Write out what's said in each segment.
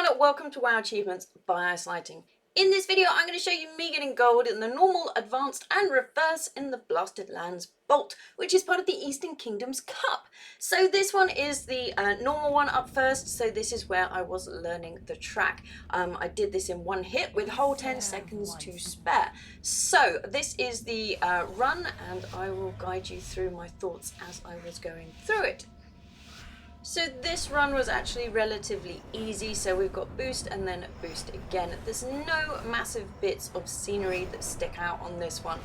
everyone, welcome to WoW Achievements by Isolighting. In this video I'm going to show you me getting gold in the normal, advanced and reverse in the BlastedLands Bolt, which is part of the Eastern Kingdoms Cup. So this one is the normal one up first, so this is where I was learning the track. I did this in one hit with whole 10 seconds to spare. So this is the run, and I will guide you through my thoughts as I was going through it. So this run was actually relatively easy, so we've got boost and then boost again. There's no massive bits of scenery that stick out on this one.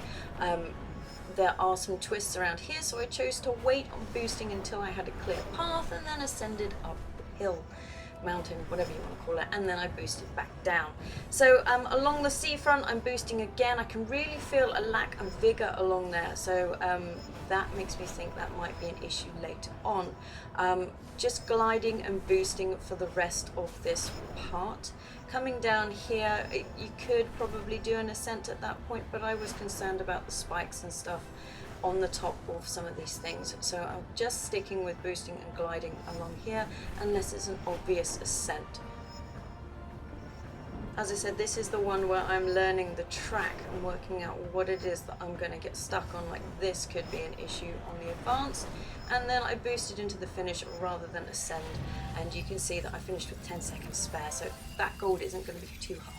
There are some twists around here, so I chose to wait on boosting until I had a clear path and then ascended up the hill, mountain, whatever you want to call it, and then I boosted back down. So along the seafront I'm boosting again. I can really feel a lack of vigor along there, so that makes me think that might be an issue later on. Just gliding and boosting for the rest of this part. Coming down here, you could probably do an ascent at that point, but I was concerned about the spikes and stuff on the top of some of these things, so I'm just sticking with boosting and gliding along here unless it's an obvious ascent. As I said, this is the one where I'm learning the track and working out what it is that I'm going to get stuck on. Like this could be an issue on the advance, and then I boosted into the finish rather than ascend, and you can see that I finished with 10 seconds spare, so that gold isn't going to be too hard.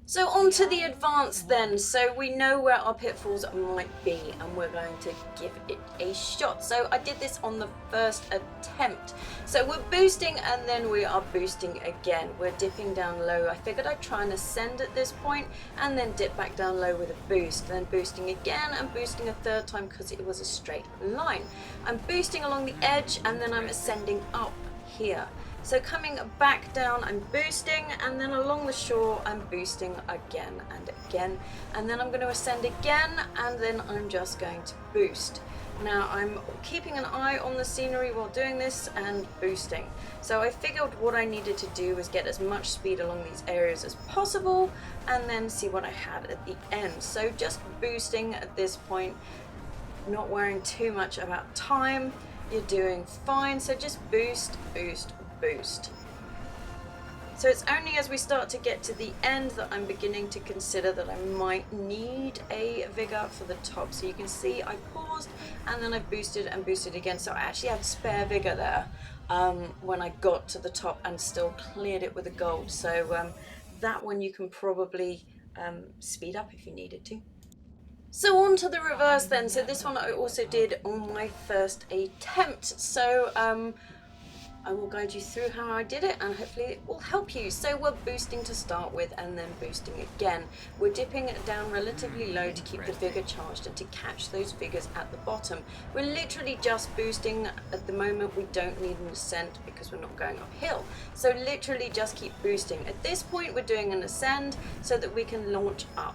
So on to the advance then. So we know where our pitfalls might be and we're going to give it a shot. So I did this on the first attempt. So we're boosting and then we are boosting again. We're dipping down low. I figured I'd try and ascend at this point and then dip back down low with a boost. Then boosting again and boosting a third time because it was a straight line. I'm boosting along the edge and then I'm ascending up here. So coming back down, I'm boosting, and then along the shore, I'm boosting again and again. And then I'm going to ascend again, and then I'm just going to boost. Now, I'm keeping an eye on the scenery while doing this and boosting. So I figured what I needed to do was get as much speed along these areas as possible, and then see what I had at the end. So just boosting at this point, not worrying too much about time. You're doing fine, so just boost, boost, boost. So it's only as we start to get to the end that I'm beginning to consider that I might need a vigor for the top. So you can see I paused and then I boosted and boosted again. So I actually had spare vigor there when I got to the top and still cleared it with a gold. So that one you can probably speed up if you needed to. So on to the reverse then. So this one I also did on my first attempt. So I will guide you through how I did it and hopefully it will help you. So we're boosting to start with and then boosting again. We're dipping down relatively low to keep the vigor charged and to catch those vigors at the bottom. We're literally just boosting at the moment. We don't need an ascent because we're not going uphill. So literally just keep boosting. At this point we're doing an ascend so that we can launch up.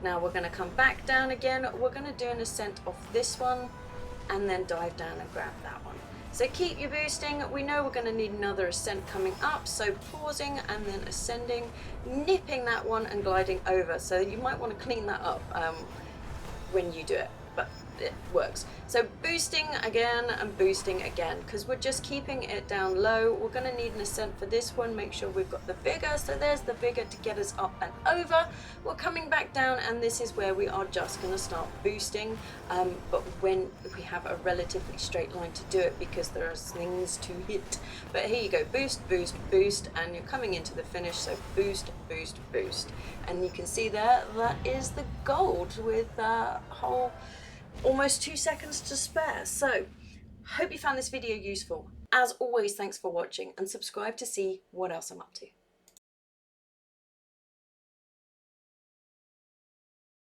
Now we're going to come back down again. We're going to do an ascent off this one and then dive down and grab that one. So keep your boosting. We know we're going to need another ascent coming up, so pausing and then ascending, nipping that one and gliding over. So you might want to clean that up when you do it, but it works. So boosting again and boosting again because we're just keeping it down low. We're going to need an ascent for this one. Make sure we've got the vigor. So there's the vigor to get us up and over. We're coming back down and this is where we are just going to start boosting, but when we have a relatively straight line to do it because there are things to hit. But here you go, boost, boost, boost, and you're coming into the finish. So boost, boost, boost, and you can see there that is the gold with a whole almost 2 seconds to spare. So hope you found this video useful. As always, thanks for watching and subscribe to see what else I'm up to.